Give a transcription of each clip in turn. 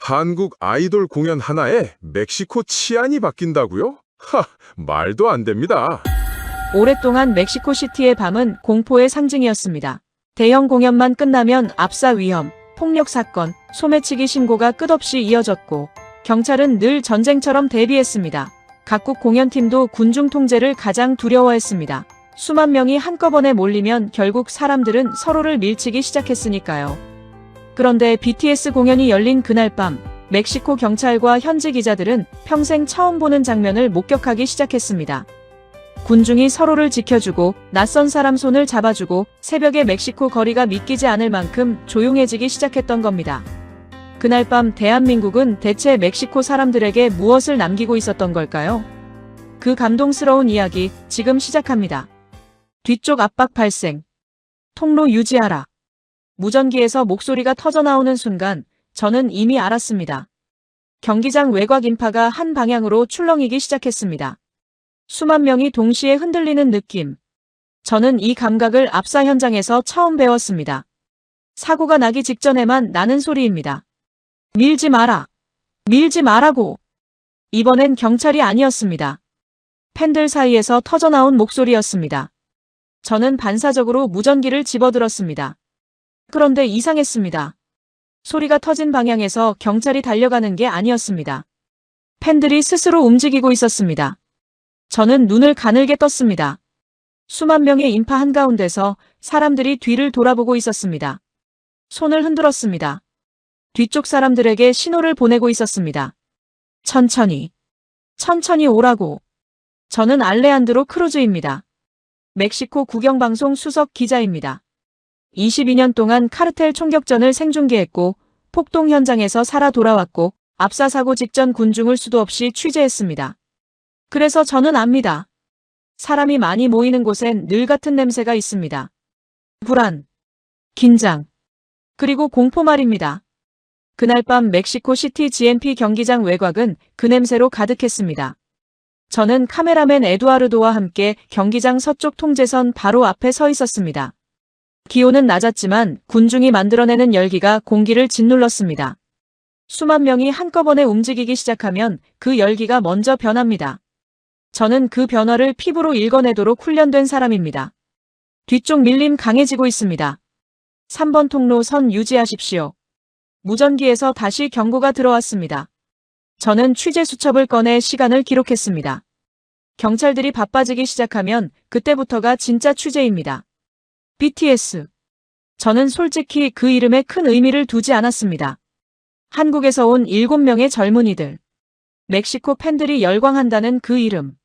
한국 아이돌 공연 하나에 멕시코 치안이 바뀐다고요? 말도 안 됩니다. 오랫동안 멕시코시티의 밤은 공포의 상징이었습니다. 대형 공연만 끝나면 압사 위험, 폭력 사건, 소매치기 신고가 끝없이 이어졌고 경찰은 늘 전쟁처럼 대비했습니다. 각국 공연팀도 군중 통제를 가장 두려워했습니다. 수만 명이 한꺼번에 몰리면 결국 사람들은 서로를 밀치기 시작했으니까요. 그런데 BTS 공연이 열린 그날 밤, 멕시코 경찰과 현지 기자들은 평생 처음 보는 장면을 목격하기 시작했습니다. 군중이 서로를 지켜주고 낯선 사람 손을 잡아주고 새벽의 멕시코 거리가 믿기지 않을 만큼 조용해지기 시작했던 겁니다. 그날 밤 대한민국은 대체 멕시코 사람들에게 무엇을 남기고 있었던 걸까요? 그 감동스러운 이야기 지금 시작합니다. 뒤쪽 압박 발생. 통로 유지하라. 무전기에서 목소리가 터져나오는 순간 저는 이미 알았습니다. 경기장 외곽 인파가 한 방향으로 출렁이기 시작했습니다. 수만 명이 동시에 흔들리는 느낌. 저는 이 감각을 압사 현장에서 처음 배웠습니다. 사고가 나기 직전에만 나는 소리입니다. 밀지 마라. 밀지 말라고. 이번엔 경찰이 아니었습니다. 팬들 사이에서 터져나온 목소리였습니다. 저는 반사적으로 무전기를 집어들었습니다. 그런데 이상했습니다. 소리가 터진 방향에서 경찰이 달려가는 게 아니었습니다. 팬들이 스스로 움직이고 있었습니다. 저는 눈을 가늘게 떴습니다. 수만 명의 인파 한가운데서 사람들이 뒤를 돌아보고 있었습니다. 손을 흔들었습니다. 뒤쪽 사람들에게 신호를 보내고 있었습니다. 천천히, 천천히 오라고. 저는 알레한드로 크루즈입니다. 멕시코 국영방송 수석 기자입니다. 22년 동안 카르텔 총격전을 생중계했고 폭동 현장에서 살아 돌아왔고 압사 사고 직전 군중을 수도 없이 취재했습니다. 그래서 저는 압니다. 사람이 많이 모이는 곳엔 늘 같은 냄새가 있습니다. 불안, 긴장, 그리고 공포 말입니다. 그날 밤 멕시코 시티 GNP 경기장 외곽은 그 냄새로 가득했습니다. 저는 카메라맨 에두아르도와 함께 경기장 서쪽 통제선 바로 앞에 서 있었습니다. 기온은 낮았지만 군중이 만들어내는 열기가 공기를 짓눌렀습니다. 수만 명이 한꺼번에 움직이기 시작하면 그 열기가 먼저 변합니다. 저는 그 변화를 피부로 읽어내도록 훈련된 사람입니다. 뒤쪽 밀림 강해지고 있습니다. 3번 통로 선 유지하십시오. 무전기에서 다시 경고가 들어왔습니다. 저는 취재 수첩을 꺼내 시간을 기록했습니다. 경찰들이 바빠지기 시작하면 그때부터가 진짜 취재입니다. BTS. 저는 솔직히 그 이름에 큰 의미를 두지 않았습니다. 한국에서 온 7명의 젊은이들. 멕시코 팬들이 열광한다는 그 이름.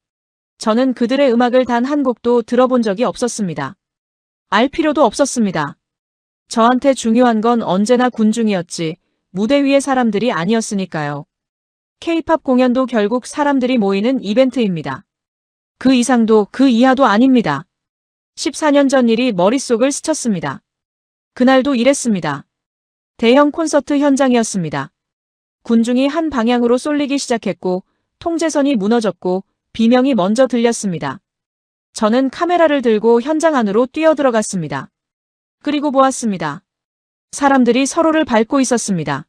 저는 그들의 음악을 단 한 곡도 들어본 적이 없었습니다. 알 필요도 없었습니다. 저한테 중요한 건 언제나 군중이었지 무대 위의 사람들이 아니었으니까요. K-팝 공연도 결국 사람들이 모이는 이벤트입니다. 그 이상도 그 이하도 아닙니다. 14년 전 일이 머릿속을 스쳤습니다. 그날도 이랬습니다. 대형 콘서트 현장이었습니다. 군중이 한 방향으로 쏠리기 시작했고 통제선이 무너졌고 비명이 먼저 들렸습니다. 저는 카메라를 들고 현장 안으로 뛰어들어갔습니다. 그리고 보았습니다. 사람들이 서로를 밟고 있었습니다.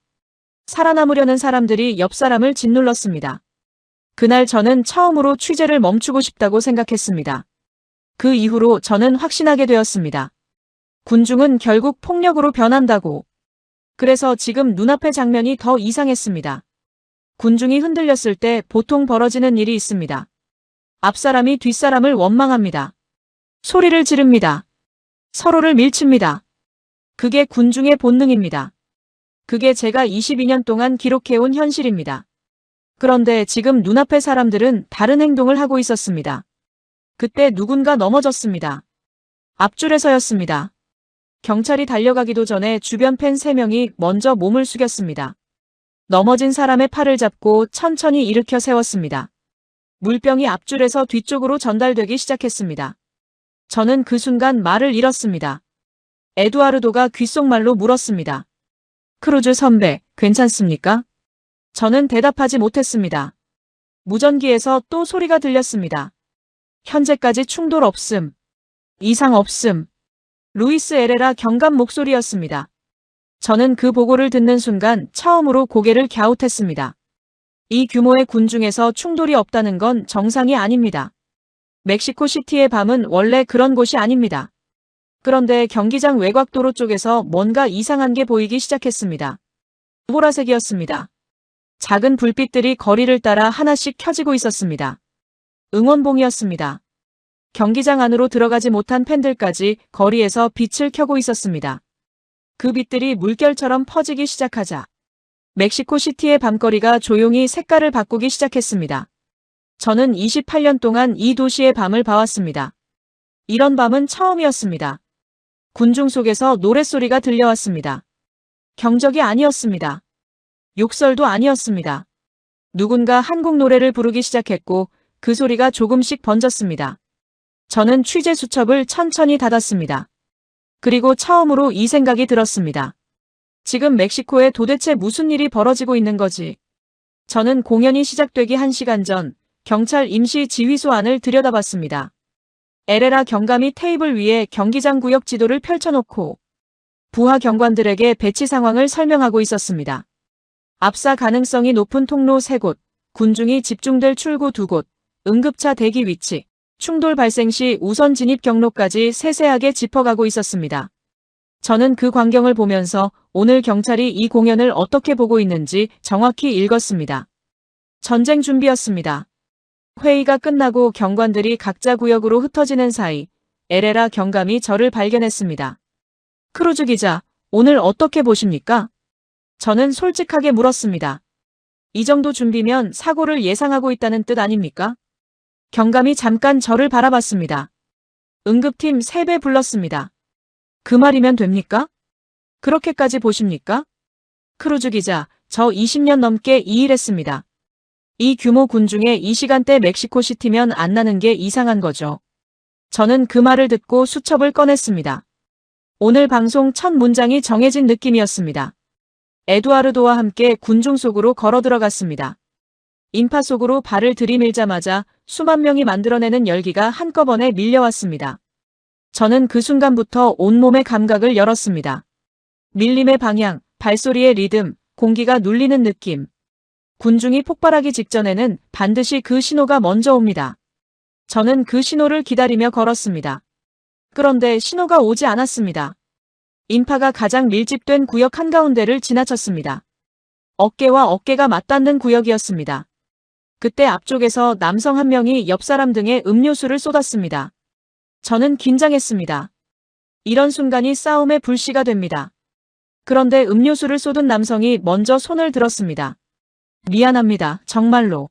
살아남으려는 사람들이 옆 사람을 짓눌렀습니다. 그날 저는 처음으로 취재를 멈추고 싶다고 생각했습니다. 그 이후로 저는 확신하게 되었습니다. 군중은 결국 폭력으로 변한다고. 그래서 지금 눈앞의 장면이 더 이상했습니다. 군중이 흔들렸을 때 보통 벌어지는 일이 있습니다. 앞사람이 뒷사람을 원망합니다. 소리를 지릅니다. 서로를 밀칩니다. 그게 군중의 본능입니다. 그게 제가 22년 동안 기록해온 현실입니다. 그런데 지금 눈앞의 사람들은 다른 행동을 하고 있었습니다. 그때 누군가 넘어졌습니다. 앞줄에 서였습니다. 경찰이 달려가기도 전에 주변 팬 3명이 먼저 몸을 숙였습니다. 넘어진 사람의 팔을 잡고 천천히 일으켜 세웠습니다. 물병이 앞줄에서 뒤쪽으로 전달되기 시작했습니다. 저는 그 순간 말을 잃었습니다. 에두아르도가 귓속말로 물었습니다. 크루즈 선배, 괜찮습니까? 저는 대답하지 못했습니다. 무전기에서 또 소리가 들렸습니다. 현재까지 충돌 없음. 이상 없음. 루이스 에레라 경감 목소리였습니다. 저는 그 보고를 듣는 순간 처음으로 고개를 갸웃했습니다. 이 규모의 군중에서 충돌이 없다는 건 정상이 아닙니다. 멕시코시티의 밤은 원래 그런 곳이 아닙니다. 그런데 경기장 외곽도로 쪽에서 뭔가 이상한 게 보이기 시작했습니다. 보라색이었습니다. 작은 불빛들이 거리를 따라 하나씩 켜지고 있었습니다. 응원봉이었습니다. 경기장 안으로 들어가지 못한 팬들까지 거리에서 빛을 켜고 있었습니다. 그 빛들이 물결처럼 퍼지기 시작하자 멕시코시티의 밤거리가 조용히 색깔을 바꾸기 시작했습니다. 저는 28년 동안 이 도시의 밤을 봐왔습니다. 이런 밤은 처음이었습니다. 군중 속에서 노랫소리가 들려왔습니다. 경적이 아니었습니다. 욕설도 아니었습니다. 누군가 한국 노래를 부르기 시작했고 그 소리가 조금씩 번졌습니다. 저는 취재 수첩을 천천히 닫았습니다. 그리고 처음으로 이 생각이 들었습니다. 지금 멕시코에 도대체 무슨 일이 벌어지고 있는 거지? 저는 공연이 시작되기 1시간 전 경찰 임시 지휘소 안을 들여다봤습니다. 에레라 경감이 테이블 위에 경기장 구역 지도를 펼쳐놓고 부하 경관들에게 배치 상황을 설명하고 있었습니다. 압사 가능성이 높은 통로 3곳, 군중이 집중될 출구 2곳, 응급차 대기 위치, 충돌 발생 시 우선 진입 경로까지 세세하게 짚어가고 있었습니다. 저는 그 광경을 보면서 오늘 경찰이 이 공연을 어떻게 보고 있는지 정확히 읽었습니다. 전쟁 준비였습니다. 회의가 끝나고 경관들이 각자 구역으로 흩어지는 사이 에레라 경감이 저를 발견했습니다. 크루즈 기자, 오늘 어떻게 보십니까? 저는 솔직하게 물었습니다. 이 정도 준비면 사고를 예상하고 있다는 뜻 아닙니까? 경감이 잠깐 저를 바라봤습니다. 응급팀 3배 불렀습니다. 그 말이면 됩니까? 그렇게까지 보십니까? 크루즈 기자, 저 20년 넘게 이 일했습니다. 이 규모 군중에 이 시간대 멕시코시티면 안 나는 게 이상한 거죠. 저는 그 말을 듣고 수첩을 꺼냈습니다. 오늘 방송 첫 문장이 정해진 느낌이었습니다. 에두아르도와 함께 군중 속으로 걸어 들어갔습니다. 인파 속으로 발을 들이밀자마자 수만 명이 만들어내는 열기가 한꺼번에 밀려왔습니다. 저는 그 순간부터 온몸의 감각을 열었습니다. 밀림의 방향, 발소리의 리듬, 공기가 눌리는 느낌. 군중이 폭발하기 직전에는 반드시 그 신호가 먼저 옵니다. 저는 그 신호를 기다리며 걸었습니다. 그런데 신호가 오지 않았습니다. 인파가 가장 밀집된 구역 한가운데를 지나쳤습니다. 어깨와 어깨가 맞닿는 구역이었습니다. 그때 앞쪽에서 남성 한 명이 옆 사람 등에 음료수를 쏟았습니다. 저는 긴장했습니다. 이런 순간이 싸움의 불씨가 됩니다. 그런데 음료수를 쏟은 남성이 먼저 손을 들었습니다. 미안합니다. 정말로.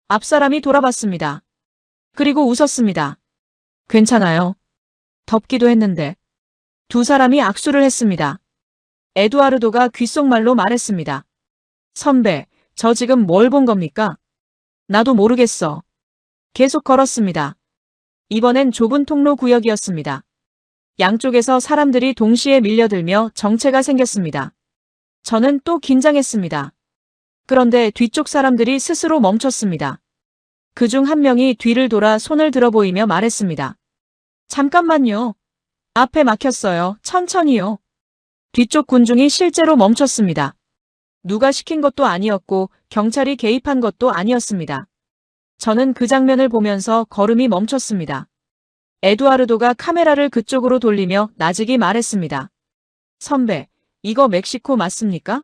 앞 사람이 돌아봤습니다. 그리고 웃었습니다. 괜찮아요. 덥기도 했는데. 두 사람이 악수를 했습니다. 에두아르도가 귓속말로 말했습니다. 선배, 저 지금 뭘 본 겁니까? 나도 모르겠어. 계속 걸었습니다. 이번엔 좁은 통로 구역이었습니다. 양쪽에서 사람들이 동시에 밀려들며 정체가 생겼습니다. 저는 또 긴장했습니다. 그런데 뒤쪽 사람들이 스스로 멈췄습니다. 그중 한 명이 뒤를 돌아 손을 들어 보이며 말했습니다. 잠깐만요. 앞에 막혔어요. 천천히요. 뒤쪽 군중이 실제로 멈췄습니다. 누가 시킨 것도 아니었고 경찰이 개입한 것도 아니었습니다. 저는 그 장면을 보면서 걸음이 멈췄습니다. 에두아르도가 카메라를 그쪽으로 돌리며 나직이 말했습니다. 선배, 이거 멕시코 맞습니까?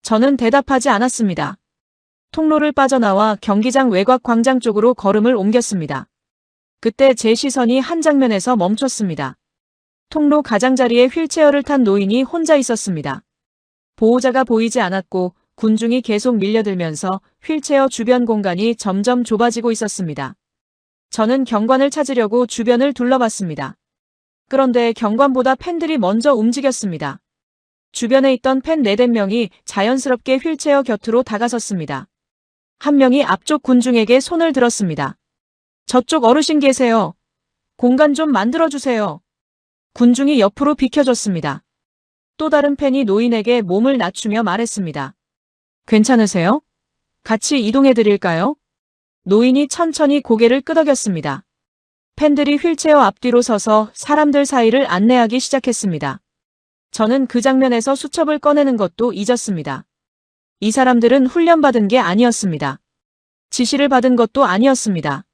저는 대답하지 않았습니다. 통로를 빠져나와 경기장 외곽 광장 쪽으로 걸음을 옮겼습니다. 그때 제 시선이 한 장면에서 멈췄습니다. 통로 가장자리에 휠체어를 탄 노인이 혼자 있었습니다. 보호자가 보이지 않았고 군중이 계속 밀려들면서 휠체어 주변 공간이 점점 좁아지고 있었습니다. 저는 경관을 찾으려고 주변을 둘러봤습니다. 그런데 경관보다 팬들이 먼저 움직였습니다. 주변에 있던 팬 4~5명이 자연스럽게 휠체어 곁으로 다가섰습니다. 한 명이 앞쪽 군중에게 손을 들었습니다. 저쪽 어르신 계세요. 공간 좀 만들어주세요. 군중이 옆으로 비켜줬습니다. 또 다른 팬이 노인에게 몸을 낮추며 말했습니다. 괜찮으세요? 같이 이동해드릴까요? 노인이 천천히 고개를 끄덕였습니다. 팬들이 휠체어 앞뒤로 서서 사람들 사이를 안내하기 시작했습니다. 저는 그 장면에서 수첩을 꺼내는 것도 잊었습니다. 이 사람들은 훈련받은 게 아니었습니다. 지시를 받은 것도 아니었습니다.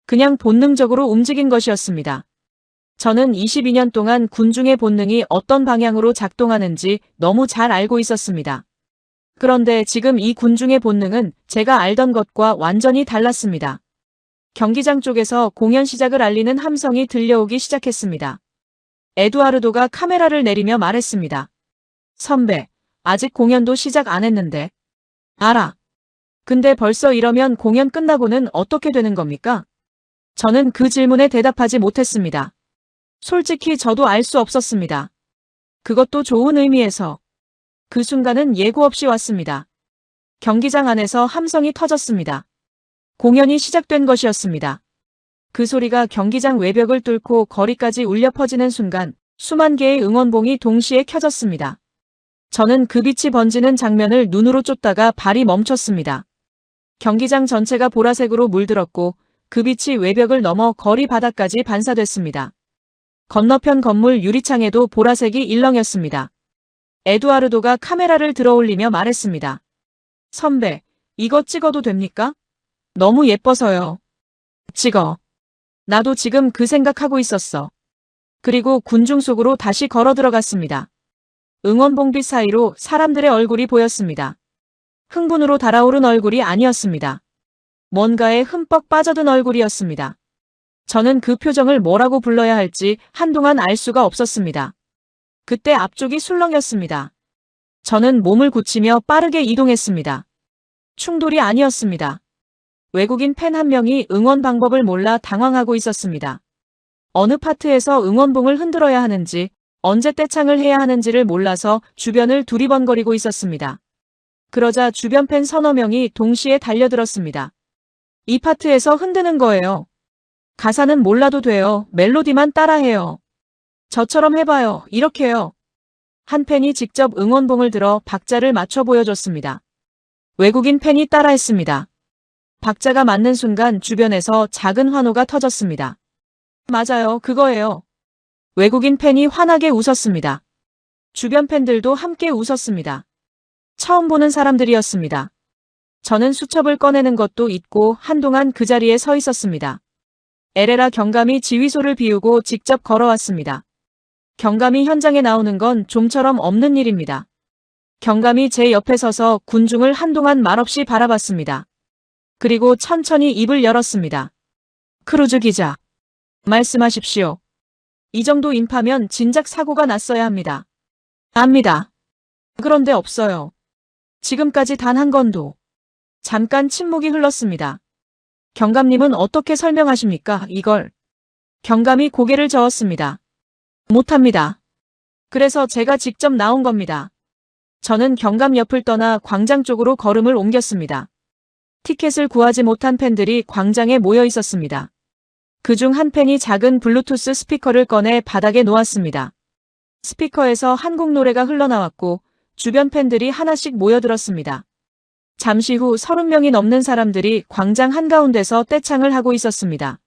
그냥 본능적으로 움직인 것이었습니다. 저는 22년 동안 군중의 본능이 어떤 방향으로 작동하는지 너무 잘 알고 있었습니다. 그런데 지금 이 군중의 본능은 제가 알던 것과 완전히 달랐습니다. 경기장 쪽에서 공연 시작을 알리는 함성이 들려오기 시작했습니다. 에두아르도가 카메라를 내리며 말했습니다. 선배, 아직 공연도 시작 안 했는데. 알아. 근데 벌써 이러면 공연 끝나고는 어떻게 되는 겁니까? 저는 그 질문에 대답하지 못했습니다. 솔직히 저도 알 수 없었습니다. 그것도 좋은 의미에서. 그 순간은 예고 없이 왔습니다. 경기장 안에서 함성이 터졌습니다. 공연이 시작된 것이었습니다. 그 소리가 경기장 외벽을 뚫고 거리까지 울려 퍼지는 순간 수만 개의 응원봉이 동시에 켜졌습니다. 저는 그 빛이 번지는 장면을 눈으로 쫓다가 발이 멈췄습니다. 경기장 전체가 보라색으로 물들었고 그 빛이 외벽을 넘어 거리 바닥까지 반사됐습니다. 건너편 건물 유리창에도 보라색이 일렁였습니다. 에두아르도가 카메라를 들어올리며 말했습니다. 선배, 이거 찍어도 됩니까? 너무 예뻐서요. 찍어. 나도 지금 그 생각하고 있었어. 그리고 군중 속으로 다시 걸어 들어갔습니다. 응원봉빛 사이로 사람들의 얼굴이 보였습니다. 흥분으로 달아오른 얼굴이 아니었습니다. 뭔가에 흠뻑 빠져든 얼굴이었습니다. 저는 그 표정을 뭐라고 불러야 할지 한동안 알 수가 없었습니다. 그때 앞쪽이 술렁였습니다. 저는 몸을 굳히며 빠르게 이동했습니다. 충돌이 아니었습니다. 외국인 팬 한 명이 응원 방법을 몰라 당황하고 있었습니다. 어느 파트에서 응원봉을 흔들어야 하는지, 언제 떼창을 해야 하는지를 몰라서 주변을 두리번거리고 있었습니다. 그러자 주변 팬 서너 명이 동시에 달려들었습니다. 이 파트에서 흔드는 거예요. 가사는 몰라도 돼요. 멜로디만 따라해요. 저처럼 해봐요. 이렇게요. 한 팬이 직접 응원봉을 들어 박자를 맞춰 보여줬습니다. 외국인 팬이 따라했습니다. 박자가 맞는 순간 주변에서 작은 환호가 터졌습니다. 맞아요. 그거예요. 외국인 팬이 환하게 웃었습니다. 주변 팬들도 함께 웃었습니다. 처음 보는 사람들이었습니다. 저는 수첩을 꺼내는 것도 잊고 한동안 그 자리에 서 있었습니다. 에레라 경감이 지휘소를 비우고 직접 걸어왔습니다. 경감이 현장에 나오는 건 좀처럼 없는 일입니다. 경감이 제 옆에 서서 군중을 한동안 말없이 바라봤습니다. 그리고 천천히 입을 열었습니다. 크루즈 기자, 말씀하십시오. 이 정도 인파면 진작 사고가 났어야 합니다. 압니다. 그런데 없어요. 지금까지 단 한 건도. 잠깐 침묵이 흘렀습니다. 경감님은 어떻게 설명하십니까, 이걸? 경감이 고개를 저었습니다. 못합니다. 그래서 제가 직접 나온 겁니다. 저는 경감 옆을 떠나 광장 쪽으로 걸음을 옮겼습니다. 티켓을 구하지 못한 팬들이 광장에 모여 있었습니다. 그중 한 팬이 작은 블루투스 스피커를 꺼내 바닥에 놓았습니다. 스피커에서 한국 노래가 흘러나왔고 주변 팬들이 하나씩 모여들었습니다. 잠시 후 30명이 넘는 사람들이 광장 한가운데서 떼창을 하고 있었습니다.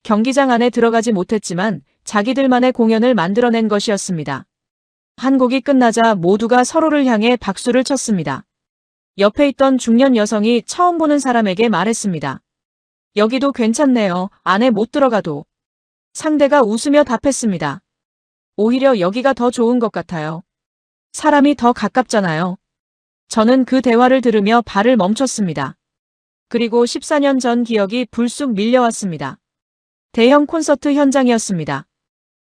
경기장 안에 들어가지 못했지만 자기들만의 공연을 만들어낸 것이었습니다. 한 곡이 끝나자 모두가 서로를 향해 박수를 쳤습니다. 옆에 있던 중년 여성이 처음 보는 사람에게 말했습니다. 여기도 괜찮네요. 안에 못 들어가도. 상대가 웃으며 답했습니다. 오히려 여기가 더 좋은 것 같아요. 사람이 더 가깝잖아요. 저는 그 대화를 들으며 발을 멈췄습니다. 그리고 14년 전 기억이 불쑥 밀려왔습니다. 대형 콘서트 현장이었습니다.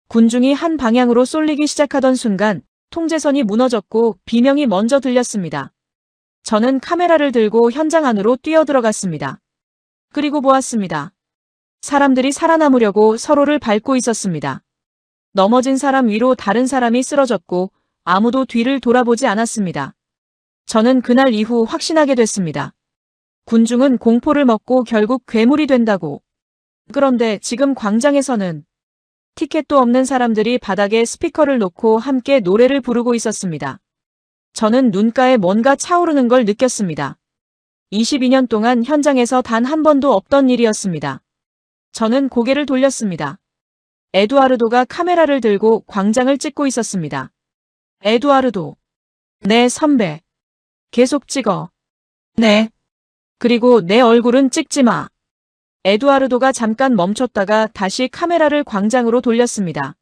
군중이 한 방향으로 쏠리기 시작하던 순간 통제선이 무너졌고 비명이 먼저 들렸습니다. 저는 카메라를 들고 현장 안으로 뛰어들어갔습니다. 그리고 보았습니다. 사람들이 살아남으려고 서로를 밟고 있었습니다. 넘어진 사람 위로 다른 사람이 쓰러졌고 아무도 뒤를 돌아보지 않았습니다. 저는 그날 이후 확신하게 됐습니다. 군중은 공포를 먹고 결국 괴물이 된다고. 그런데 지금 광장에서는 티켓도 없는 사람들이 바닥에 스피커를 놓고 함께 노래를 부르고 있었습니다. 저는 눈가에 뭔가 차오르는 걸 느꼈습니다. 22년 동안 현장에서 단 한 번도 없던 일이었습니다. 저는 고개를 돌렸습니다. 에두아르도가 카메라를 들고 광장을 찍고 있었습니다. 에두아르도. 네, 선배. 계속 찍어. 네. 그리고 내 얼굴은 찍지 마. 에두아르도가 잠깐 멈췄다가 다시 카메라를 광장으로 돌렸습니다.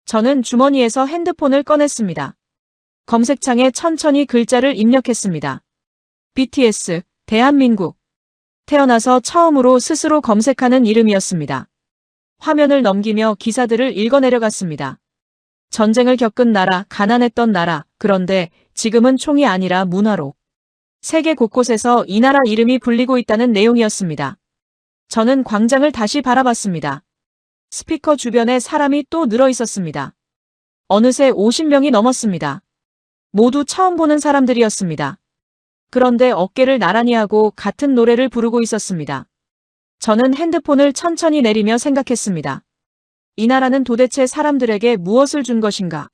저는 주머니에서 핸드폰을 꺼냈습니다. 검색창에 천천히 글자를 입력했습니다. BTS, 대한민국. 태어나서 처음으로 스스로 검색하는 이름이었습니다. 화면을 넘기며 기사들을 읽어내려갔습니다. 전쟁을 겪은 나라, 가난했던 나라, 그런데 지금은 총이 아니라 문화로. 세계 곳곳에서 이 나라 이름이 불리고 있다는 내용이었습니다. 저는 광장을 다시 바라봤습니다. 스피커 주변에 사람이 또 늘어 있었습니다. 어느새 50명이 넘었습니다. 모두 처음 보는 사람들이었습니다. 그런데 어깨를 나란히 하고 같은 노래를 부르고 있었습니다. 저는 핸드폰을 천천히 내리며 생각했습니다. 이 나라는 도대체 사람들에게 무엇을 준 것인가?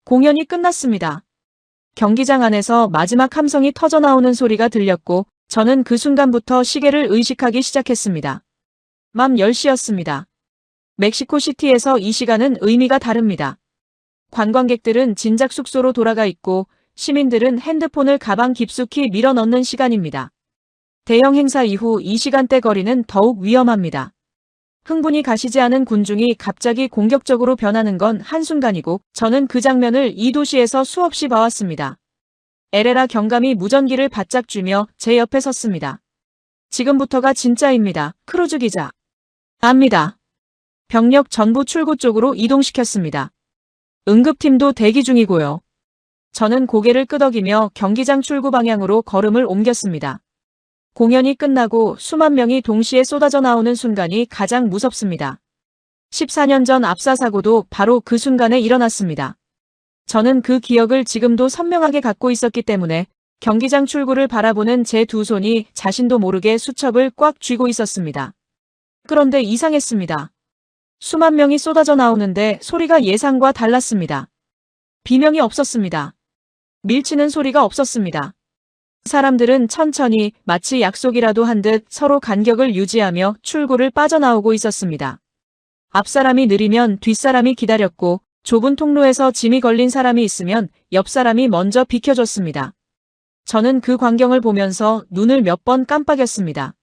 공연이 끝났습니다. 경기장 안에서 마지막 함성이 터져나오는 소리가 들렸고 저는 그 순간부터 시계를 의식하기 시작했습니다. 밤 10시였습니다. 멕시코시티에서 이 시간은 의미가 다릅니다. 관광객들은 진작 숙소로 돌아가 있고 시민들은 핸드폰을 가방 깊숙이 밀어넣는 시간입니다. 대형 행사 이후 이 시간대 거리는 더욱 위험합니다. 흥분이 가시지 않은 군중이 갑자기 공격적으로 변하는 건 한순간이고 저는 그 장면을 이 도시에서 수없이 봐왔습니다. 에레라 경감이 무전기를 바짝 쥐며 제 옆에 섰습니다. 지금부터가 진짜입니다. 크루즈 기자. 압니다. 병력 전부 출구 쪽으로 이동시켰습니다. 응급팀도 대기 중이고요. 저는 고개를 끄덕이며 경기장 출구 방향으로 걸음을 옮겼습니다. 공연이 끝나고 수만 명이 동시에 쏟아져 나오는 순간이 가장 무섭습니다. 14년 전 압사 사고도 바로 그 순간에 일어났습니다. 저는 그 기억을 지금도 선명하게 갖고 있었기 때문에 경기장 출구를 바라보는 제 두 손이 자신도 모르게 수첩을 꽉 쥐고 있었습니다. 그런데 이상했습니다. 수만 명이 쏟아져 나오는데 소리가 예상과 달랐습니다. 비명이 없었습니다. 밀치는 소리가 없었습니다. 사람들은 천천히 마치 약속이라도 한 듯 서로 간격을 유지하며 출구를 빠져나오고 있었습니다. 앞사람이 느리면 뒷사람이 기다렸고 좁은 통로에서 짐이 걸린 사람이 있으면 옆 사람이 먼저 비켜줬습니다. 저는 그 광경을 보면서 눈을 몇 번 깜빡였습니다.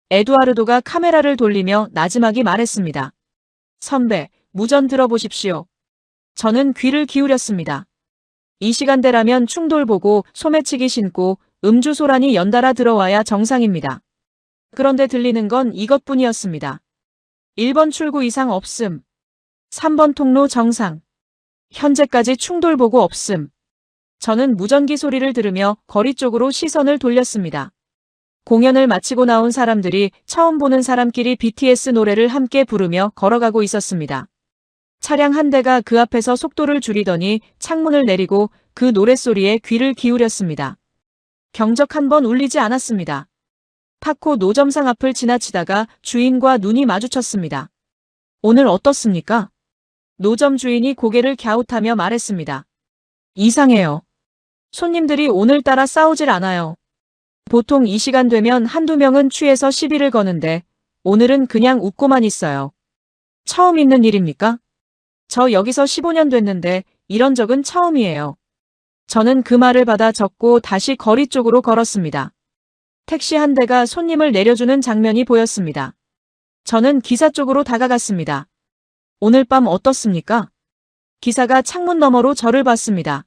에두아르도가 카메라를 돌리며 나지막이 말했습니다. 선배, 무전 들어보십시오. 저는 귀를 기울였습니다. 이 시간대라면 충돌보고 소매치기 신고 음주 소란이 연달아 들어와야 정상입니다. 그런데 들리는 건 이것뿐이었습니다. 1번 출구 이상 없음. 3번 통로 정상. 현재까지 충돌보고 없음. 저는 무전기 소리를 들으며 거리 쪽으로 시선을 돌렸습니다. 공연을 마치고 나온 사람들이 처음 보는 사람끼리 BTS 노래를 함께 부르며 걸어가고 있었습니다. 차량 한 대가 그 앞에서 속도를 줄이더니 창문을 내리고 그 노랫소리에 귀를 기울였습니다. 경적 한 번 울리지 않았습니다. 타코 노점상 앞을 지나치다가 주인과 눈이 마주쳤습니다. 오늘 어떻습니까? 노점 주인이 고개를 갸웃하며 말했습니다. 이상해요. 손님들이 오늘따라 싸우질 않아요. 보통 이 시간 되면 한두 명은 취해서 시비를 거는데 오늘은 그냥 웃고만 있어요. 처음 있는 일입니까? 저 여기서 15년 됐는데 이런 적은 처음이에요. 저는 그 말을 받아 적고 다시 거리 쪽으로 걸었습니다. 택시 한 대가 손님을 내려주는 장면이 보였습니다. 저는 기사 쪽으로 다가갔습니다. 오늘 밤 어떻습니까? 기사가 창문 너머로 저를 봤습니다.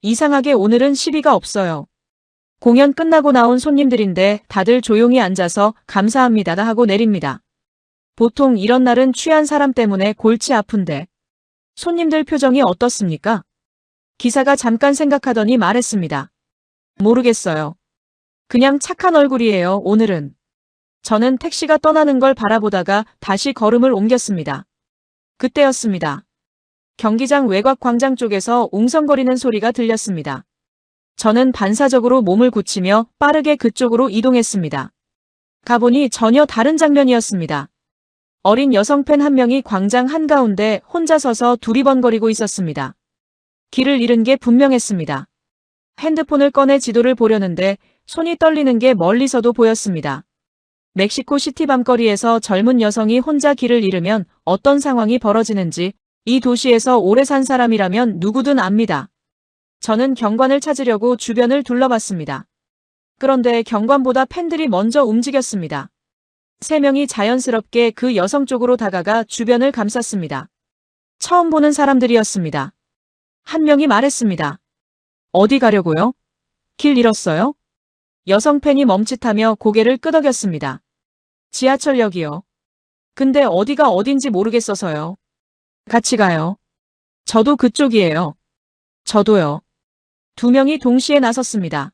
이상하게 오늘은 시비가 없어요. 공연 끝나고 나온 손님들인데 다들 조용히 앉아서 감사합니다 하고 내립니다. 보통 이런 날은 취한 사람 때문에 골치 아픈데 손님들 표정이 어떻습니까? 기사가 잠깐 생각하더니 말했습니다. 모르겠어요. 그냥 착한 얼굴이에요, 오늘은. 저는 택시가 떠나는 걸 바라보다가 다시 걸음을 옮겼습니다. 그때였습니다. 경기장 외곽 광장 쪽에서 웅성거리는 소리가 들렸습니다. 저는 반사적으로 몸을 굳히며 빠르게 그쪽으로 이동했습니다. 가보니 전혀 다른 장면이었습니다. 어린 여성 팬 한 명이 광장 한가운데 혼자 서서 두리번거리고 있었습니다. 길을 잃은 게 분명했습니다. 핸드폰을 꺼내 지도를 보려는데 손이 떨리는 게 멀리서도 보였습니다. 멕시코 시티 밤거리에서 젊은 여성이 혼자 길을 잃으면 어떤 상황이 벌어지는지 이 도시에서 오래 산 사람이라면 누구든 압니다. 저는 경관을 찾으려고 주변을 둘러봤습니다. 그런데 경관보다 팬들이 먼저 움직였습니다. 3명이 자연스럽게 그 여성 쪽으로 다가가 주변을 감쌌습니다. 처음 보는 사람들이었습니다. 한 명이 말했습니다. 어디 가려고요? 길 잃었어요? 여성 팬이 멈칫하며 고개를 끄덕였습니다. 지하철역이요. 근데 어디가 어딘지 모르겠어서요. 같이 가요. 저도 그쪽이에요. 저도요. 2명이 동시에 나섰습니다.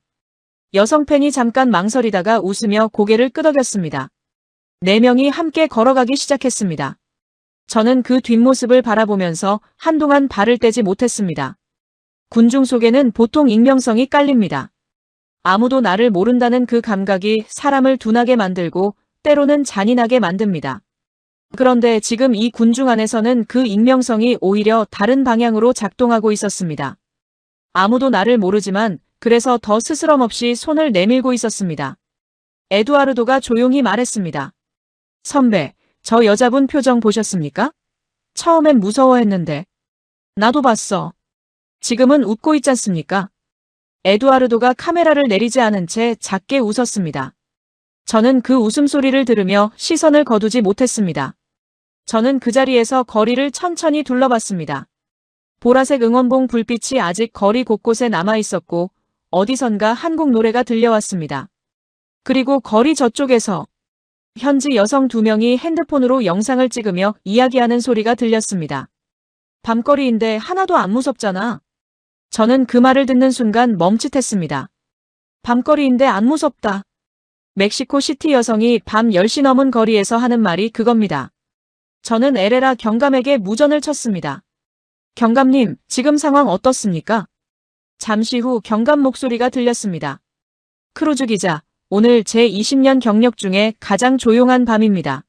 여성 팬이 잠깐 망설이다가 웃으며 고개를 끄덕였습니다. 4명이 함께 걸어가기 시작했습니다. 저는 그 뒷모습을 바라보면서 한동안 발을 떼지 못했습니다. 군중 속에는 보통 익명성이 깔립니다. 아무도 나를 모른다는 그 감각이 사람을 둔하게 만들고 때로는 잔인하게 만듭니다. 그런데 지금 이 군중 안에서는 그 익명성이 오히려 다른 방향으로 작동하고 있었습니다. 아무도 나를 모르지만 그래서 더 스스럼 없이 손을 내밀고 있었습니다. 에두아르도가 조용히 말했습니다. 선배, 저 여자분 표정 보셨습니까? 처음엔 무서워했는데. 나도 봤어. 지금은 웃고 있지 않습니까? 에두아르도가 카메라를 내리지 않은 채 작게 웃었습니다. 저는 그 웃음소리를 들으며 시선을 거두지 못했습니다. 저는 그 자리에서 거리를 천천히 둘러봤습니다. 보라색 응원봉 불빛이 아직 거리 곳곳에 남아 있었고 어디선가 한국 노래가 들려왔습니다. 그리고 거리 저쪽에서 현지 여성 2명이 핸드폰으로 영상을 찍으며 이야기하는 소리가 들렸습니다. 밤거리인데 하나도 안 무섭잖아. 저는 그 말을 듣는 순간 멈칫했습니다. 밤거리인데 안 무섭다. 멕시코 시티 여성이 밤 10시 넘은 거리에서 하는 말이 그겁니다. 저는 에레라 경감에게 무전을 쳤습니다. 경감님, 지금 상황 어떻습니까? 잠시 후 경감 목소리가 들렸습니다. 크루즈 기자, 오늘 제 20년 경력 중에 가장 조용한 밤입니다.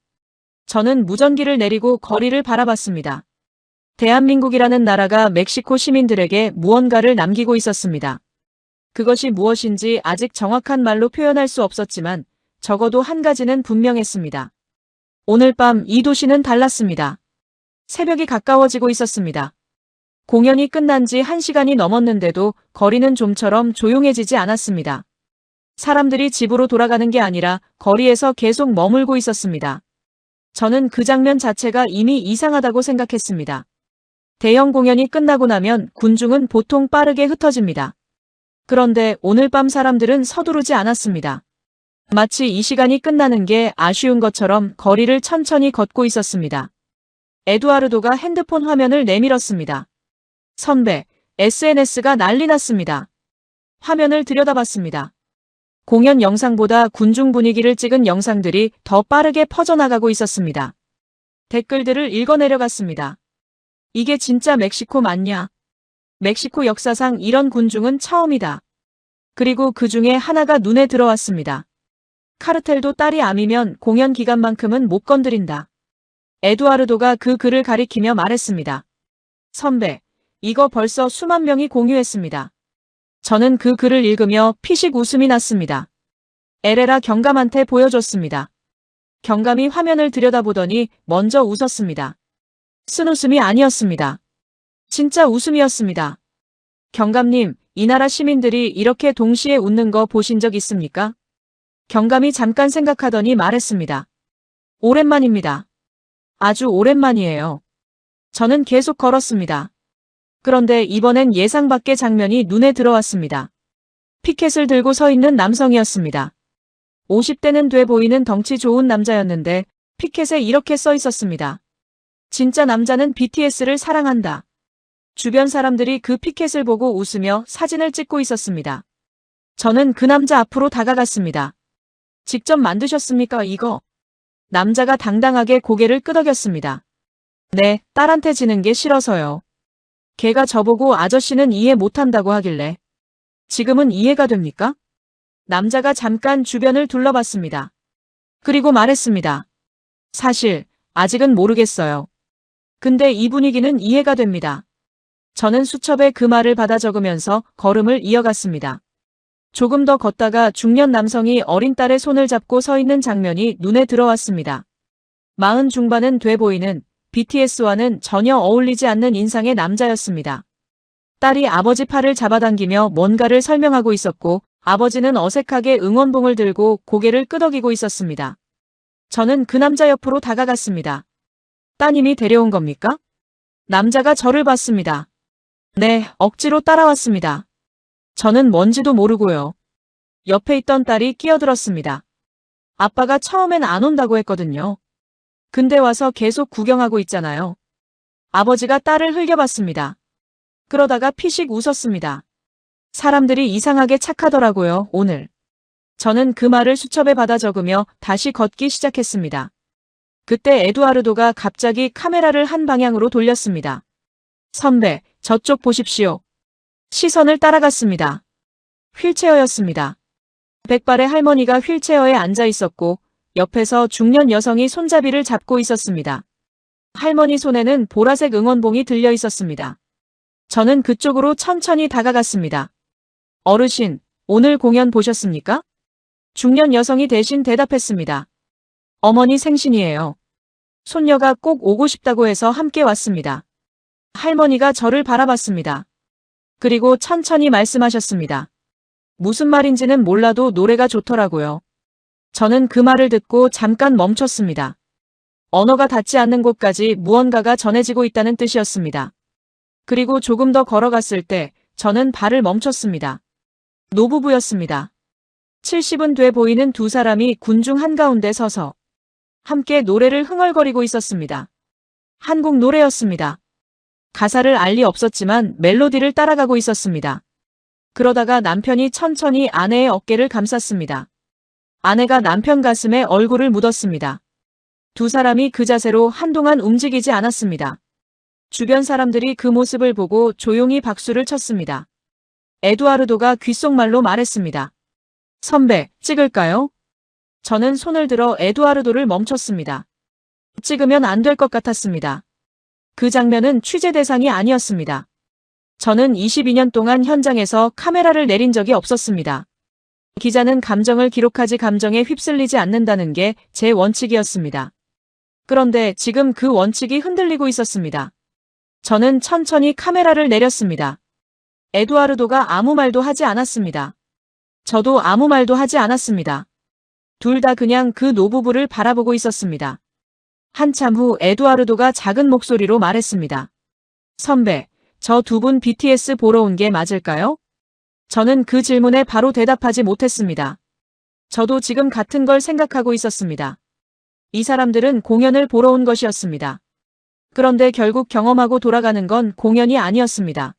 저는 무전기를 내리고 거리를 바라봤습니다. 대한민국이라는 나라가 멕시코 시민들에게 무언가를 남기고 있었습니다. 그것이 무엇인지 아직 정확한 말로 표현할 수 없었지만 적어도 한 가지는 분명했습니다. 오늘 밤 이 도시는 달랐습니다. 새벽이 가까워지고 있었습니다. 공연이 끝난 지 1시간이 넘었는데도 거리는 좀처럼 조용해지지 않았습니다. 사람들이 집으로 돌아가는 게 아니라 거리에서 계속 머물고 있었습니다. 저는 그 장면 자체가 이미 이상하다고 생각했습니다. 대형 공연이 끝나고 나면 군중은 보통 빠르게 흩어집니다. 그런데 오늘 밤 사람들은 서두르지 않았습니다. 마치 이 시간이 끝나는 게 아쉬운 것처럼 거리를 천천히 걷고 있었습니다. 에두아르도가 핸드폰 화면을 내밀었습니다. 선배, SNS가 난리 났습니다. 화면을 들여다봤습니다. 공연 영상보다 군중 분위기를 찍은 영상들이 더 빠르게 퍼져나가고 있었습니다. 댓글들을 읽어내려갔습니다. 이게 진짜 멕시코 맞냐? 멕시코 역사상 이런 군중은 처음이다. 그리고 그 중에 하나가 눈에 들어왔습니다. 카르텔도 딸이 암이면 공연 기간만큼은 못 건드린다. 에두아르도가 그 글을 가리키며 말했습니다. 선배, 이거 벌써 수만 명이 공유했습니다. 저는 그 글을 읽으며 피식 웃음이 났습니다. 에레라 경감한테 보여줬습니다. 경감이 화면을 들여다보더니 먼저 웃었습니다. 쓴 웃음이 아니었습니다. 진짜 웃음이었습니다. 경감님, 이 나라 시민들이 이렇게 동시에 웃는 거 보신 적 있습니까? 경감이 잠깐 생각하더니 말했습니다. 오랜만입니다. 아주 오랜만이에요. 저는 계속 걸었습니다. 그런데 이번엔 예상 밖의 장면이 눈에 들어왔습니다. 피켓을 들고 서 있는 남성이었습니다. 50대는 돼 보이는 덩치 좋은 남자였는데 피켓에 이렇게 써 있었습니다. 진짜 남자는 BTS를 사랑한다. 주변 사람들이 그 피켓을 보고 웃으며 사진을 찍고 있었습니다. 저는 그 남자 앞으로 다가갔습니다. 직접 만드셨습니까, 이거? 남자가 당당하게 고개를 끄덕였습니다. 네, 딸한테 지는 게 싫어서요. 걔가 저보고 아저씨는 이해 못한다고 하길래. 지금은 이해가 됩니까? 남자가 잠깐 주변을 둘러봤습니다. 그리고 말했습니다. 사실 아직은 모르겠어요. 근데 이 분위기는 이해가 됩니다. 저는 수첩에 그 말을 받아 적으면서 걸음을 이어갔습니다. 조금 더 걷다가 중년 남성이 어린 딸의 손을 잡고 서 있는 장면이 눈에 들어왔습니다. 40 중반은 돼 보이는 BTS와는 전혀 어울리지 않는 인상의 남자였습니다. 딸이 아버지 팔을 잡아당기며 뭔가를 설명하고 있었고 아버지는 어색하게 응원봉을 들고 고개를 끄덕이고 있었습니다. 저는 그 남자 옆으로 다가갔습니다. 따님이 데려온 겁니까? 남자가 저를 봤습니다. 네, 억지로 따라왔습니다. 저는 뭔지도 모르고요. 옆에 있던 딸이 끼어들었습니다. 아빠가 처음엔 안 온다고 했거든요. 근데 와서 계속 구경하고 있잖아요. 아버지가 딸을 흘겨봤습니다. 그러다가 피식 웃었습니다. 사람들이 이상하게 착하더라고요, 오늘. 저는 그 말을 수첩에 받아 적으며 다시 걷기 시작했습니다. 그때 에두아르도가 갑자기 카메라를 한 방향으로 돌렸습니다. 선배, 저쪽 보십시오. 시선을 따라갔습니다. 휠체어였습니다. 백발의 할머니가 휠체어에 앉아 있었고 옆에서 중년 여성이 손잡이를 잡고 있었습니다. 할머니 손에는 보라색 응원봉이 들려 있었습니다. 저는 그쪽으로 천천히 다가갔습니다. 어르신, 오늘 공연 보셨습니까? 중년 여성이 대신 대답했습니다. 어머니 생신이에요. 손녀가 꼭 오고 싶다고 해서 함께 왔습니다. 할머니가 저를 바라봤습니다. 그리고 천천히 말씀하셨습니다. 무슨 말인지는 몰라도 노래가 좋더라고요. 저는 그 말을 듣고 잠깐 멈췄습니다. 언어가 닿지 않는 곳까지 무언가가 전해지고 있다는 뜻이었습니다. 그리고 조금 더 걸어갔을 때 저는 발을 멈췄습니다. 노부부였습니다. 70은 돼 보이는 두 사람이 군중 한가운데 서서 함께 노래를 흥얼거리고 있었습니다. 한국 노래였습니다. 가사를 알 리 없었지만 멜로디를 따라가고 있었습니다. 그러다가 남편이 천천히 아내의 어깨를 감쌌습니다. 아내가 남편 가슴에 얼굴을 묻었습니다. 두 사람이 그 자세로 한동안 움직이지 않았습니다. 주변 사람들이 그 모습을 보고 조용히 박수를 쳤습니다. 에두아르도가 귓속말로 말했습니다. 선배, 찍을까요? 저는 손을 들어 에두아르도를 멈췄습니다. 찍으면 안 될 것 같았습니다. 그 장면은 취재 대상이 아니었습니다. 저는 22년 동안 현장에서 카메라를 내린 적이 없었습니다. 기자는 감정을 기록하지 감정에 휩쓸리지 않는다는 게 제 원칙이었습니다. 그런데 지금 그 원칙이 흔들리고 있었습니다. 저는 천천히 카메라를 내렸습니다. 에두아르도가 아무 말도 하지 않았습니다. 저도 아무 말도 하지 않았습니다. 둘 다 그냥 그 노부부를 바라보고 있었습니다. 한참 후 에두아르도가 작은 목소리로 말했습니다. 선배, 저 두 분 BTS 보러 온 게 맞을까요? 저는 그 질문에 바로 대답하지 못했습니다. 저도 지금 같은 걸 생각하고 있었습니다. 이 사람들은 공연을 보러 온 것이었습니다. 그런데 결국 경험하고 돌아가는 건 공연이 아니었습니다.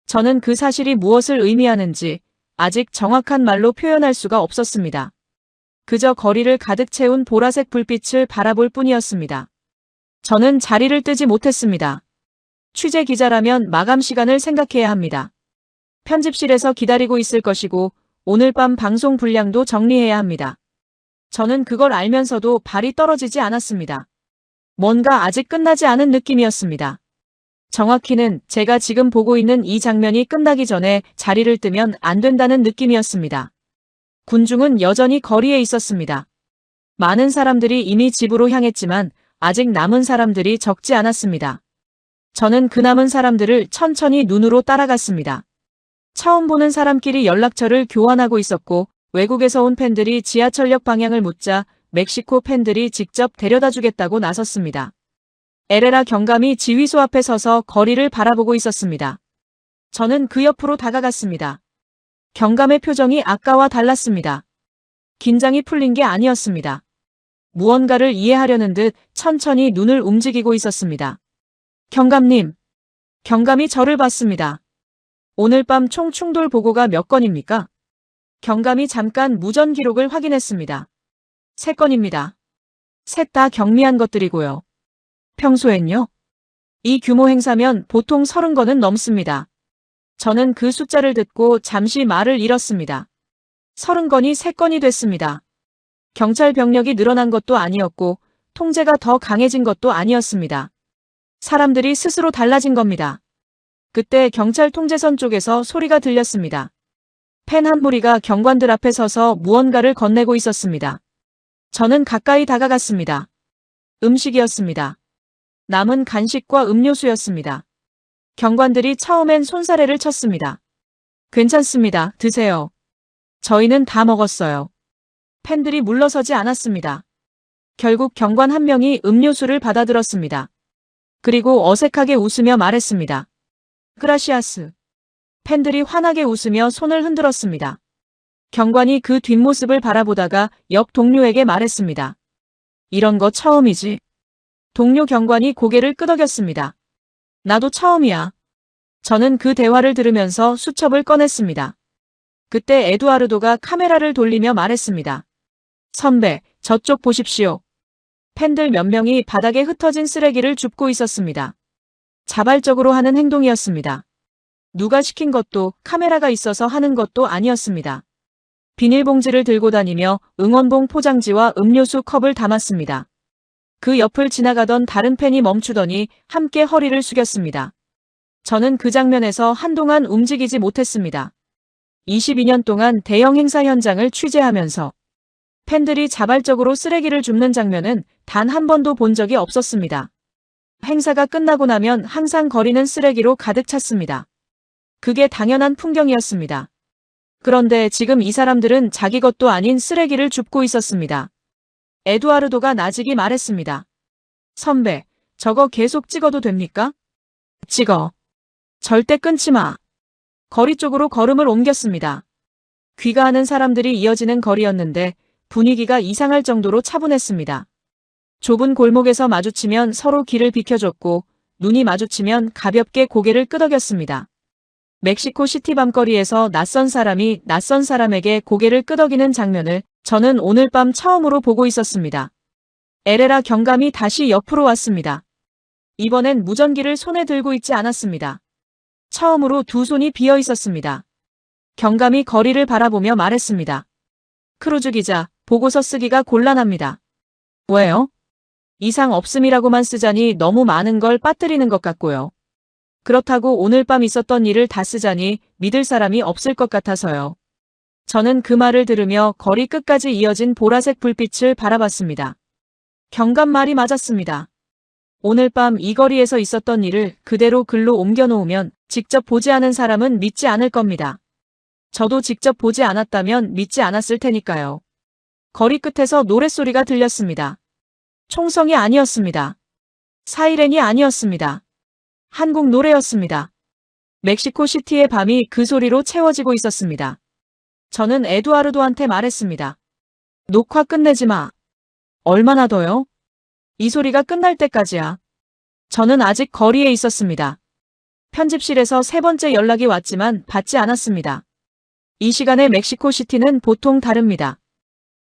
저는 그 사실이 무엇을 의미하는지 아직 정확한 말로 표현할 수가 없었습니다. 그저 거리를 가득 채운 보라색 불빛을 바라볼 뿐이었습니다. 저는 자리를 뜨지 못했습니다. 취재 기자라면 마감 시간을 생각해야 합니다. 편집실에서 기다리고 있을 것이고 오늘 밤 방송 분량도 정리해야 합니다. 저는 그걸 알면서도 발이 떨어지지 않았습니다. 뭔가 아직 끝나지 않은 느낌이었습니다. 정확히는 제가 지금 보고 있는 이 장면이 끝나기 전에 자리를 뜨면 안 된다는 느낌이었습니다. 군중은 여전히 거리에 있었습니다. 많은 사람들이 이미 집으로 향했지만 아직 남은 사람들이 적지 않았습니다. 저는 그 남은 사람들을 천천히 눈으로 따라갔습니다. 처음 보는 사람끼리 연락처를 교환하고 있었고 외국에서 온 팬들이 지하철역 방향을 묻자 멕시코 팬들이 직접 데려다 주겠다고 나섰습니다. 에레라 경감이 지휘소 앞에 서서 거리를 바라보고 있었습니다. 저는 그 옆으로 다가갔습니다. 경감의 표정이 아까와 달랐습니다. 긴장이 풀린 게 아니었습니다. 무언가를 이해하려는 듯 천천히 눈을 움직이고 있었습니다. 경감님. 경감이 저를 봤습니다. 오늘 밤 총 충돌 보고가 몇 건입니까? 경감이 잠깐 무전 기록을 확인했습니다. 3건입니다. 셋 다 경미한 것들이고요. 평소엔요? 이 규모 행사면 보통 30건은 넘습니다. 저는 그 숫자를 듣고 잠시 말을 잃었습니다. 30건이 3건이 됐습니다. 경찰 병력이 늘어난 것도 아니었고 통제가 더 강해진 것도 아니었습니다. 사람들이 스스로 달라진 겁니다. 그때 경찰 통제선 쪽에서 소리가 들렸습니다. 팬 한 무리가 경관들 앞에 서서 무언가를 건네고 있었습니다. 저는 가까이 다가갔습니다. 음식이었습니다. 남은 간식과 음료수였습니다. 경관들이 처음엔 손사래를 쳤습니다. 괜찮습니다. 드세요. 저희는 다 먹었어요. 팬들이 물러서지 않았습니다. 결국 경관 한 명이 음료수를 받아들었습니다. 그리고 어색하게 웃으며 말했습니다. 그라시아스. 팬들이 환하게 웃으며 손을 흔들었습니다. 경관이 그 뒷모습을 바라보다가 옆 동료에게 말했습니다. 이런 거 처음이지. 동료 경관이 고개를 끄덕였습니다. 나도 처음이야. 저는 그 대화를 들으면서 수첩을 꺼냈습니다. 그때 에두아르도가 카메라를 돌리며 말했습니다. 선배, 저쪽 보십시오. 팬들 몇 명이 바닥에 흩어진 쓰레기를 줍고 있었습니다. 자발적으로 하는 행동이었습니다. 누가 시킨 것도 카메라가 있어서 하는 것도 아니었습니다. 비닐봉지를 들고 다니며 응원봉 포장지와 음료수 컵을 담았습니다. 그 옆을 지나가던 다른 팬이 멈추더니 함께 허리를 숙였습니다. 저는 그 장면에서 한동안 움직이지 못했습니다. 22년 동안 대형 행사 현장을 취재하면서 팬들이 자발적으로 쓰레기를 줍는 장면은 단 한 번도 본 적이 없었습니다. 행사가 끝나고 나면 항상 거리는 쓰레기로 가득 찼습니다. 그게 당연한 풍경이었습니다. 그런데 지금 이 사람들은 자기 것도 아닌 쓰레기를 줍고 있었습니다. 에두아르도가 나직이 말했습니다. 선배, 저거 계속 찍어도 됩니까? 찍어. 절대 끊지 마. 거리 쪽으로 걸음을 옮겼습니다. 귀가하는 사람들이 이어지는 거리였는데 분위기가 이상할 정도로 차분했습니다. 좁은 골목에서 마주치면 서로 길을 비켜줬고 눈이 마주치면 가볍게 고개를 끄덕였습니다. 멕시코 시티 밤거리에서 낯선 사람이 낯선 사람에게 고개를 끄덕이는 장면을 저는 오늘 밤 처음으로 보고 있었습니다. 에레라 경감이 다시 옆으로 왔습니다. 이번엔 무전기를 손에 들고 있지 않았습니다. 처음으로 두 손이 비어 있었습니다. 경감이 거리를 바라보며 말했습니다. 크루즈 기자, 보고서 쓰기가 곤란합니다. 왜요? 이상 없음이라고만 쓰자니 너무 많은 걸 빠뜨리는 것 같고요. 그렇다고 오늘 밤 있었던 일을 다 쓰자니 믿을 사람이 없을 것 같아서요. 저는 그 말을 들으며 거리 끝까지 이어진 보라색 불빛을 바라봤습니다. 경감 말이 맞았습니다. 오늘 밤 이 거리에서 있었던 일을 그대로 글로 옮겨놓으면 직접 보지 않은 사람은 믿지 않을 겁니다. 저도 직접 보지 않았다면 믿지 않았을 테니까요. 거리 끝에서 노랫소리가 들렸습니다. 총성이 아니었습니다. 사이렌이 아니었습니다. 한국 노래였습니다. 멕시코 시티의 밤이 그 소리로 채워지고 있었습니다. 저는 에두아르도한테 말했습니다. 녹화 끝내지 마. 얼마나 더요? 이 소리가 끝날 때까지야. 저는 아직 거리에 있었습니다. 편집실에서 세 번째 연락이 왔지만 받지 않았습니다. 이 시간에 멕시코 시티는 보통 다릅니다.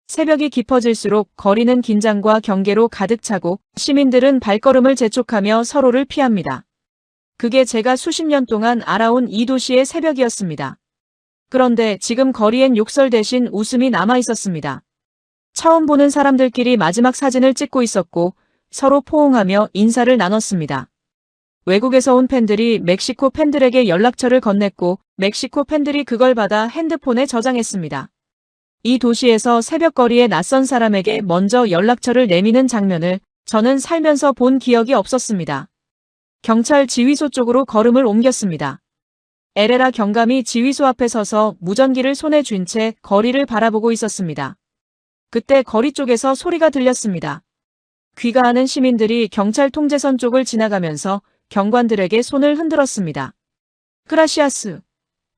새벽이 깊어질수록 거리는 긴장과 경계로 가득 차고 시민들은 발걸음을 재촉하며 서로를 피합니다. 그게 제가 수십 년 동안 알아온 이 도시의 새벽이었습니다. 그런데 지금 거리엔 욕설 대신 웃음이 남아 있었습니다. 처음 보는 사람들끼리 마지막 사진을 찍고 있었고 서로 포옹하며 인사를 나눴습니다. 외국에서 온 팬들이 멕시코 팬들에게 연락처를 건넸고 멕시코 팬들이 그걸 받아 핸드폰에 저장했습니다. 이 도시에서 새벽거리에 낯선 사람에게 먼저 연락처를 내미는 장면을 저는 살면서 본 기억이 없었습니다. 경찰 지휘소 쪽으로 걸음을 옮겼습니다. 에레라 경감이 지휘소 앞에 서서 무전기를 손에 쥔 채 거리를 바라보고 있었습니다. 그때 거리 쪽에서 소리가 들렸습니다. 귀가하는 시민들이 경찰 통제선 쪽을 지나가면서 경관들에게 손을 흔들었습니다. 그라시아스.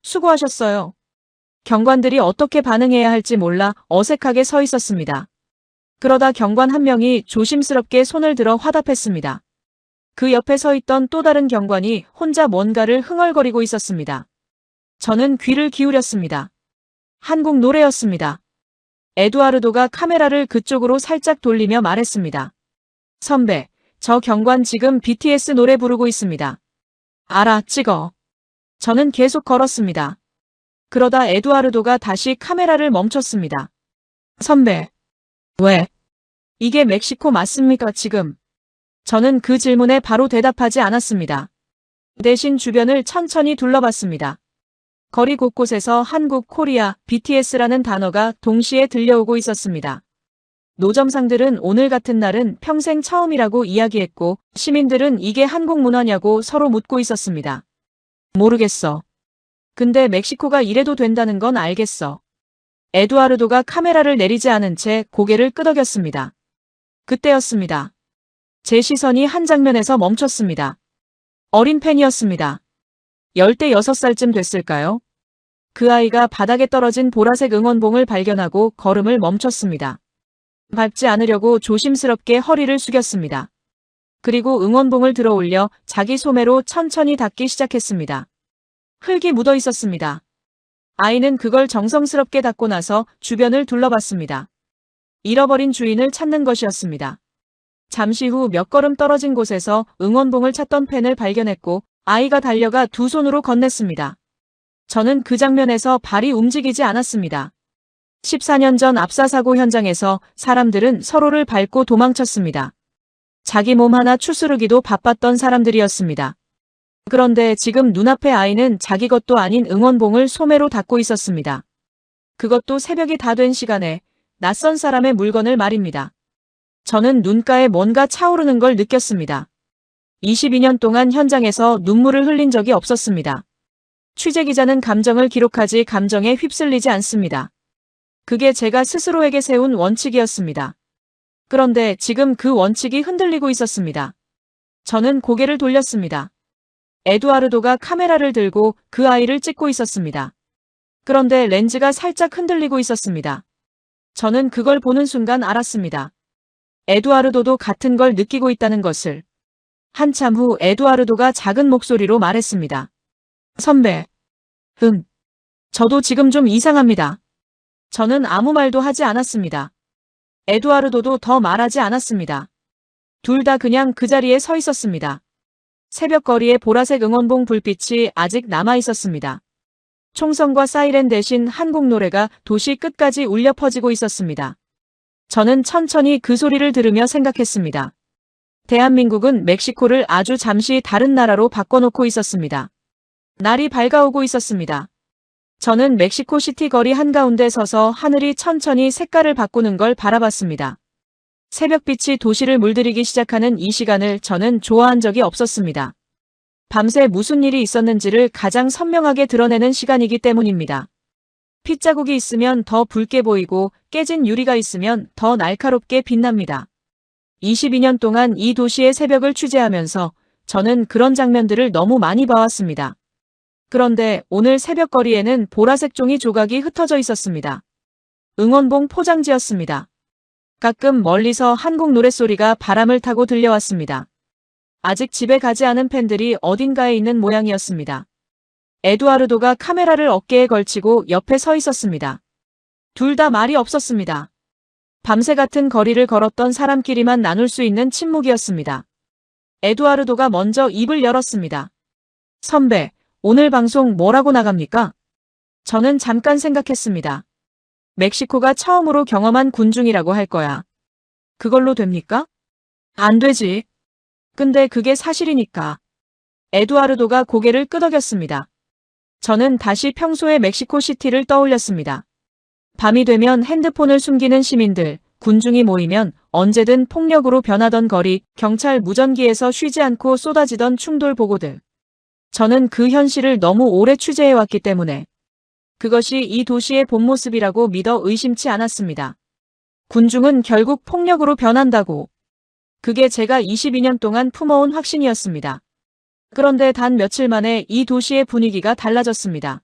수고하셨어요. 경관들이 어떻게 반응해야 할지 몰라 어색하게 서 있었습니다. 그러다 경관 한 명이 조심스럽게 손을 들어 화답했습니다. 그 옆에 서 있던 또 다른 경관이 혼자 뭔가를 흥얼거리고 있었습니다. 저는 귀를 기울였습니다. 한국 노래였습니다. 에두아르도가 카메라를 그쪽으로 살짝 돌리며 말했습니다. 선배, 저 경관 지금 BTS 노래 부르고 있습니다. 알아, 찍어. 저는 계속 걸었습니다. 그러다 에두아르도가 다시 카메라를 멈췄습니다. 선배. 왜? 이게 멕시코 맞습니까 지금? 저는 그 질문에 바로 대답하지 않았습니다. 대신 주변을 천천히 둘러봤습니다. 거리 곳곳에서 한국, 코리아, BTS라는 단어가 동시에 들려오고 있었습니다. 노점상들은 오늘 같은 날은 평생 처음이라고 이야기했고 시민들은 이게 한국 문화냐고 서로 묻고 있었습니다. 모르겠어. 근데 멕시코가 이래도 된다는 건 알겠어. 에두아르도가 카메라를 내리지 않은 채 고개를 끄덕였습니다. 그때였습니다. 제 시선이 한 장면에서 멈췄습니다. 어린 팬이었습니다. 16살쯤 됐을까요? 그 아이가 바닥에 떨어진 보라색 응원봉을 발견하고 걸음을 멈췄습니다. 밟지 않으려고 조심스럽게 허리를 숙였습니다. 그리고 응원봉을 들어 올려 자기 소매로 천천히 닦기 시작했습니다. 흙이 묻어 있었습니다. 아이는 그걸 정성스럽게 닦고 나서 주변을 둘러봤습니다. 잃어버린 주인을 찾는 것이었습니다. 잠시 후 몇 걸음 떨어진 곳에서 응원봉을 찾던 팬을 발견했고 아이가 달려가 두 손으로 건넸습니다. 저는 그 장면에서 발이 움직이지 않았습니다. 14년 전 압사사고 현장에서 사람들은 서로를 밟고 도망쳤습니다. 자기 몸 하나 추스르기도 바빴던 사람들이었습니다. 그런데 지금 눈앞의 아이는 자기 것도 아닌 응원봉을 소매로 닦고 있었습니다. 그것도 새벽이 다 된 시간에 낯선 사람의 물건을 말입니다. 저는 눈가에 뭔가 차오르는 걸 느꼈습니다. 22년 동안 현장에서 눈물을 흘린 적이 없었습니다. 취재기자는 감정을 기록하지 감정에 휩쓸리지 않습니다. 그게 제가 스스로에게 세운 원칙이었습니다. 그런데 지금 그 원칙이 흔들리고 있었습니다. 저는 고개를 돌렸습니다. 에두아르도가 카메라를 들고 그 아이를 찍고 있었습니다. 그런데 렌즈가 살짝 흔들리고 있었습니다. 저는 그걸 보는 순간 알았습니다. 에두아르도도 같은 걸 느끼고 있다는 것을. 한참 후 에두아르도가 작은 목소리로 말했습니다. 선배. 저도 지금 좀 이상합니다. 저는 아무 말도 하지 않았습니다. 에두아르도도 더 말하지 않았습니다. 둘 다 그냥 그 자리에 서 있었습니다. 새벽 거리에 보라색 응원봉 불빛이 아직 남아 있었습니다. 총성과 사이렌 대신 한국 노래가 도시 끝까지 울려 퍼지고 있었습니다. 저는 천천히 그 소리를 들으며 생각했습니다. 대한민국은 멕시코를 아주 잠시 다른 나라로 바꿔놓고 있었습니다. 날이 밝아오고 있었습니다. 저는 멕시코 시티 거리 한가운데 서서 하늘이 천천히 색깔을 바꾸는 걸 바라봤습니다. 새벽빛이 도시를 물들이기 시작하는 이 시간을 저는 좋아한 적이 없었습니다. 밤새 무슨 일이 있었는지를 가장 선명하게 드러내는 시간이기 때문입니다. 핏자국이 있으면 더 붉게 보이고 깨진 유리가 있으면 더 날카롭게 빛납니다. 22년 동안 이 도시의 새벽을 취재하면서 저는 그런 장면들을 너무 많이 봐왔습니다. 그런데 오늘 새벽거리에는 보라색 종이 조각이 흩어져 있었습니다. 응원봉 포장지였습니다. 가끔 멀리서 한국 노랫소리가 바람을 타고 들려왔습니다. 아직 집에 가지 않은 팬들이 어딘가에 있는 모양이었습니다. 에두아르도가 카메라를 어깨에 걸치고 옆에 서 있었습니다. 둘 다 말이 없었습니다. 밤새 같은 거리를 걸었던 사람끼리만 나눌 수 있는 침묵이었습니다. 에두아르도가 먼저 입을 열었습니다. 선배, 오늘 방송 뭐라고 나갑니까? 저는 잠깐 생각했습니다. 멕시코가 처음으로 경험한 군중이라고 할 거야. 그걸로 됩니까? 안 되지. 근데 그게 사실이니까. 에두아르도가 고개를 끄덕였습니다. 저는 다시 평소의 멕시코 시티를 떠올렸습니다. 밤이 되면 핸드폰을 숨기는 시민들, 군중이 모이면 언제든 폭력으로 변하던 거리, 경찰 무전기에서 쉬지 않고 쏟아지던 충돌 보고들. 저는 그 현실을 너무 오래 취재해왔기 때문에 그것이 이 도시의 본 모습이라고 믿어 의심치 않았습니다. 군중은 결국 폭력으로 변한다고. 그게 제가 22년 동안 품어온 확신이었습니다. 그런데 단 며칠 만에 이 도시의 분위기가 달라졌습니다.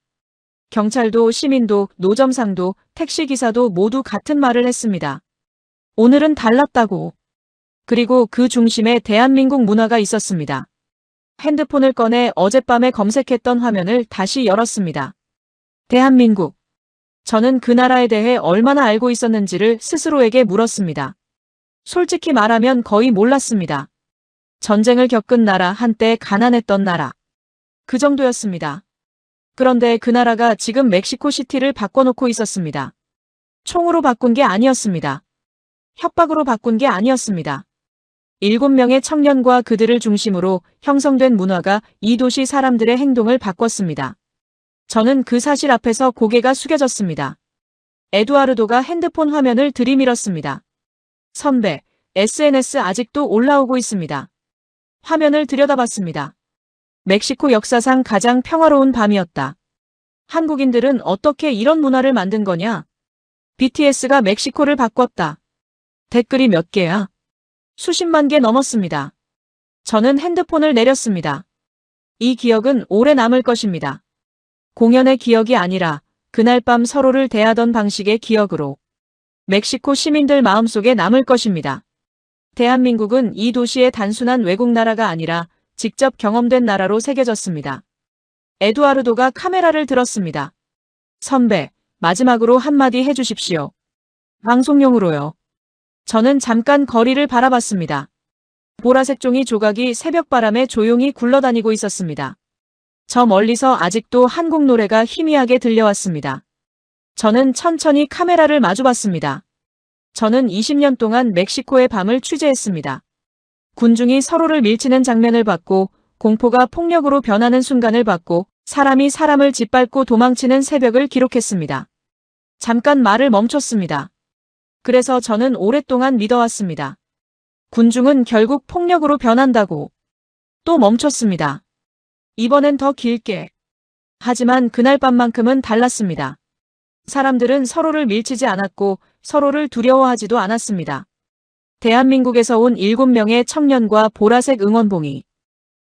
경찰도 시민도 노점상도 택시기사도 모두 같은 말을 했습니다. 오늘은 달랐다고. 그리고 그 중심에 대한민국 문화가 있었습니다. 핸드폰을 꺼내 어젯밤에 검색했던 화면을 다시 열었습니다. 대한민국. 저는 그 나라에 대해 얼마나 알고 있었는지를 스스로에게 물었습니다. 솔직히 말하면 거의 몰랐습니다. 전쟁을 겪은 나라, 한때 가난했던 나라. 그 정도였습니다. 그런데 그 나라가 지금 멕시코 시티를 바꿔놓고 있었습니다. 총으로 바꾼 게 아니었습니다. 협박으로 바꾼 게 아니었습니다. 7명의 청년과 그들을 중심으로 형성된 문화가 이 도시 사람들의 행동을 바꿨습니다. 저는 그 사실 앞에서 고개가 숙여졌습니다. 에두아르도가 핸드폰 화면을 들이밀었습니다. 선배, SNS 아직도 올라오고 있습니다. 화면을 들여다봤습니다. 멕시코 역사상 가장 평화로운 밤이었다. 한국인들은 어떻게 이런 문화를 만든 거냐? BTS가 멕시코를 바꿨다. 댓글이 몇 개야? 수십만 개 넘었습니다. 저는 핸드폰을 내렸습니다. 이 기억은 오래 남을 것입니다. 공연의 기억이 아니라 그날 밤 서로를 대하던 방식의 기억으로 멕시코 시민들 마음속에 남을 것입니다. 대한민국은 이 도시의 단순한 외국 나라가 아니라 직접 경험된 나라로 새겨졌습니다. 에두아르도가 카메라를 들었습니다. 선배, 마지막으로 한마디 해주십시오. 방송용으로요. 저는 잠깐 거리를 바라봤습니다. 보라색 종이 조각이 새벽바람에 조용히 굴러다니고 있었습니다. 저 멀리서 아직도 한국 노래가 희미하게 들려왔습니다. 저는 천천히 카메라를 마주봤습니다. 저는 20년 동안 멕시코의 밤을 취재했습니다. 군중이 서로를 밀치는 장면을 봤고, 공포가 폭력으로 변하는 순간을 봤고, 사람이 사람을 짓밟고 도망치는 새벽을 기록했습니다. 잠깐 말을 멈췄습니다. 그래서 저는 오랫동안 믿어왔습니다. 군중은 결국 폭력으로 변한다고. 또 멈췄습니다. 이번엔 더 길게. 하지만 그날 밤만큼은 달랐습니다. 사람들은 서로를 밀치지 않았고 서로를 두려워하지도 않았습니다. 대한민국에서 온 7명의 청년과 보라색 응원봉이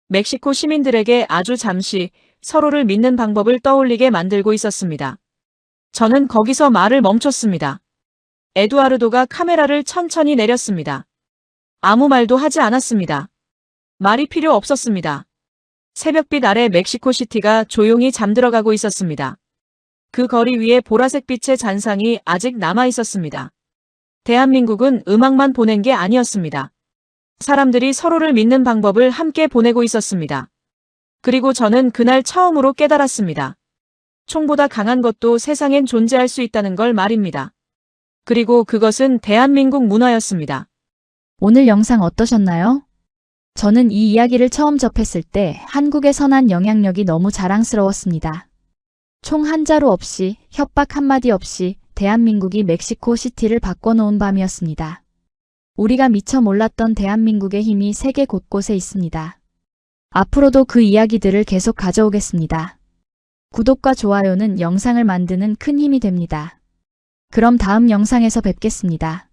멕시코 시민들에게 아주 잠시 서로를 믿는 방법을 떠올리게 만들고 있었습니다. 저는 거기서 말을 멈췄습니다. 에두아르도가 카메라를 천천히 내렸습니다. 아무 말도 하지 않았습니다. 말이 필요 없었습니다. 새벽빛 아래 멕시코시티가 조용히 잠들어가고 있었습니다. 그 거리 위에 보라색 빛의 잔상이 아직 남아 있었습니다. 대한민국은 음악만 보낸 게 아니었습니다. 사람들이 서로를 믿는 방법을 함께 보내고 있었습니다. 그리고 저는 그날 처음으로 깨달았습니다. 총보다 강한 것도 세상엔 존재할 수 있다는 걸 말입니다. 그리고 그것은 대한민국 문화였습니다. 오늘 영상 어떠셨나요? 저는 이 이야기를 처음 접했을 때 한국의 선한 영향력이 너무 자랑스러웠습니다. 총 한 자루 없이, 협박 한마디 없이 대한민국이 멕시코 시티를 바꿔놓은 밤이었습니다. 우리가 미처 몰랐던 대한민국의 힘이 세계 곳곳에 있습니다. 앞으로도 그 이야기들을 계속 가져오겠습니다. 구독과 좋아요는 영상을 만드는 큰 힘이 됩니다. 그럼 다음 영상에서 뵙겠습니다.